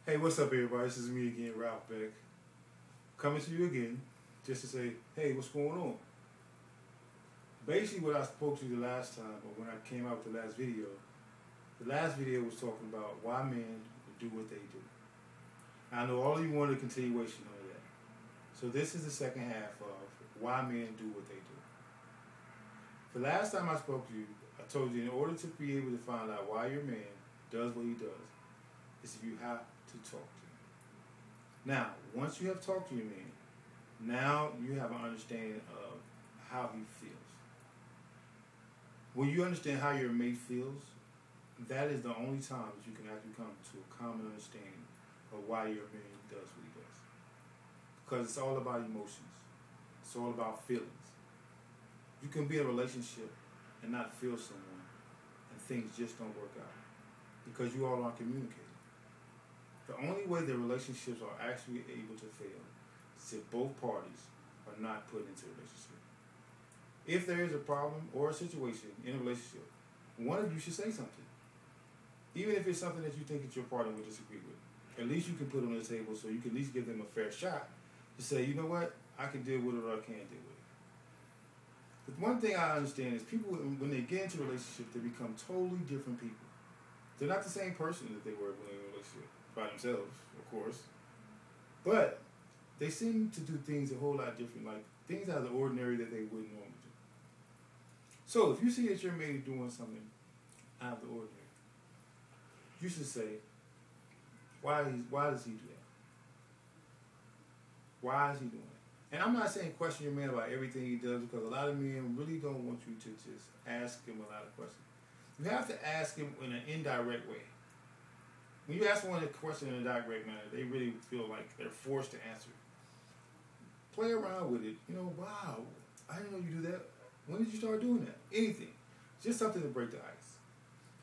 Hey, what's up, everybody? This is me again, Ralph Beck, coming to you again just to say, hey, what's going on? Basically, what I spoke to you the last time, or when I came out with the last video was talking about why men do what they do. I know all of you wanted a continuation of that. So this is the second half of why men do what they do. The last time I spoke to you, I told you in order to be able to find out why your man does what he does, is if you have to talk to him. Now, once you have talked to your man, now you have an understanding of how he feels. When you understand how your mate feels, that is the only time that you can actually come to a common understanding of why your man does what he does. Because it's all about emotions. It's all about feelings. You can be in a relationship and not feel someone, and things just don't work out because you all aren't communicating. The only way the relationships are actually able to fail is if both parties are not put into a relationship. If there is a problem or a situation in a relationship, one of you should say something. Even if it's something that you think that your partner would disagree with. At least you can put it on the table so you can at least give them a fair shot to say, you know what, I can deal with it or I can't deal with it. But one thing I understand is people, when they get into a relationship, they become totally different people. They're not the same person that they were when they were in a relationship. By themselves, of course. But they seem to do things a whole lot different, like things out of the ordinary that they wouldn't normally do. So if you see that your mate is doing something out of the ordinary, you should say, why does he do that? Why is he doing it? And I'm not saying question your man about everything he does, because a lot of men really don't want you to just ask him a lot of questions. You have to ask him in an indirect way. When you ask someone a question in a direct manner, they really feel like they're forced to answer it. Play around with it. You know, wow, I didn't know you do that. When did you start doing that? Anything. Just something to break the ice.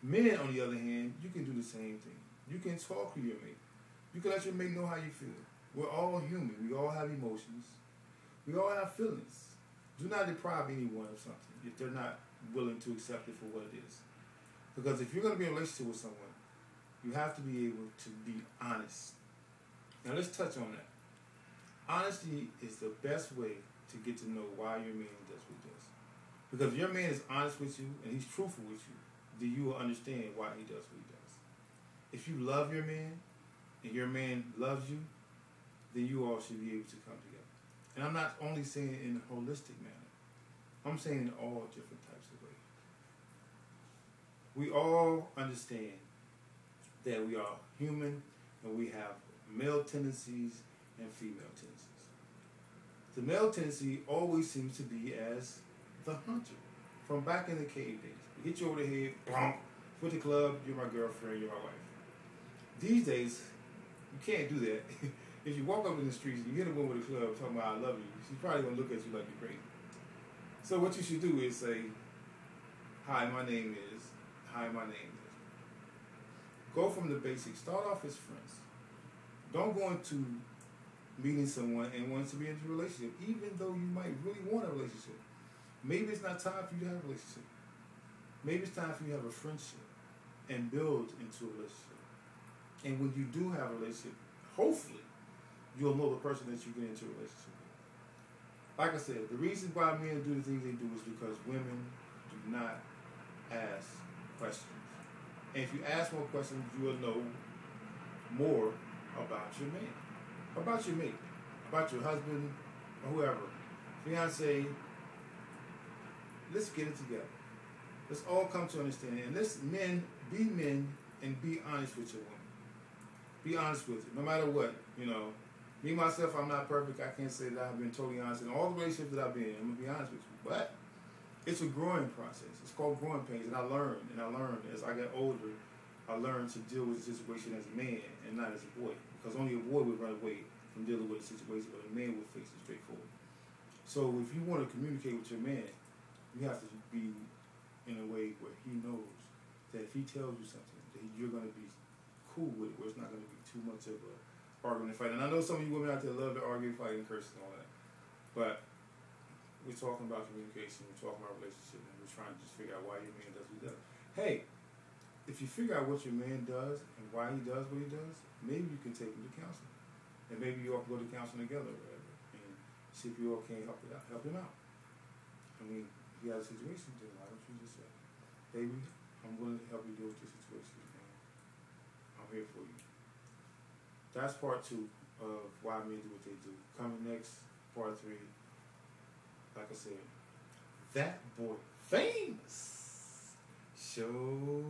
Men, on the other hand, you can do the same thing. You can talk to your mate. You can let your mate know how you feel. We're all human. We all have emotions. We all have feelings. Do not deprive anyone of something if they're not willing to accept it for what it is. Because if you're going to be in a relationship with someone, you have to be able to be honest. Now let's touch on that. Honesty is the best way to get to know why your man does what he does. Because if your man is honest with you and he's truthful with you, then you will understand why he does what he does. If you love your man and your man loves you, then you all should be able to come together. And I'm not only saying it in a holistic manner. I'm saying in all different types of ways. We all understand that we are human and we have male tendencies and female tendencies. The male tendency always seems to be as the hunter from back in the cave days. We hit you over the head, bonk, with the club, you're my girlfriend, you're my wife. These days, you can't do that. If you walk up in the streets and you hit a woman with a club talking about I love you, she's probably going to look at you like you're crazy. So what you should do is say, hi, my name is. Go from the basics. Start off as friends. Don't go into meeting someone and want to be into a relationship, even though you might really want a relationship. Maybe it's not time for you to have a relationship. Maybe it's time for you to have a friendship and build into a relationship. And when you do have a relationship, hopefully, you'll know the person that you get into a relationship with. Like I said, the reason why men do the things they do is because women do not ask questions. And if you ask more questions, you will know more about your man, about your mate, about your husband, or whoever. Fiance, let's get it together. Let's all come to understanding. And let's men and be honest with your woman. Be honest with it, no matter what. You know, me, myself, I'm not perfect. I can't say that I've been totally honest in all the relationships that I've been in. I'm going to be honest with you. But it's a growing process. It's called growing pains. And I learned as I got older, I learned to deal with the situation as a man and not as a boy. Because only a boy would run away from dealing with a situation, but a man would face it straightforward. So if you want to communicate with your man, you have to be in a way where he knows that if he tells you something, that you're going to be cool with it, where it's not going to be too much of a argument and fight. And I know some of you women out there love to argue, fight, and curse and all that. But we're talking about communication, we're talking about relationship, and we're trying to just figure out why your man does what he does. Hey, if you figure out what your man does and why he does what he does, maybe you can take him to counseling, and maybe you all can go to counseling together, or whatever, and see if you all can help him out. I mean, if you have a situation, then why don't you just say, baby, I'm willing to help you deal with your situation, and I'm here for you. That's part 2 of why men do what they do. Coming next, part 3, like I said, that boy famous. Show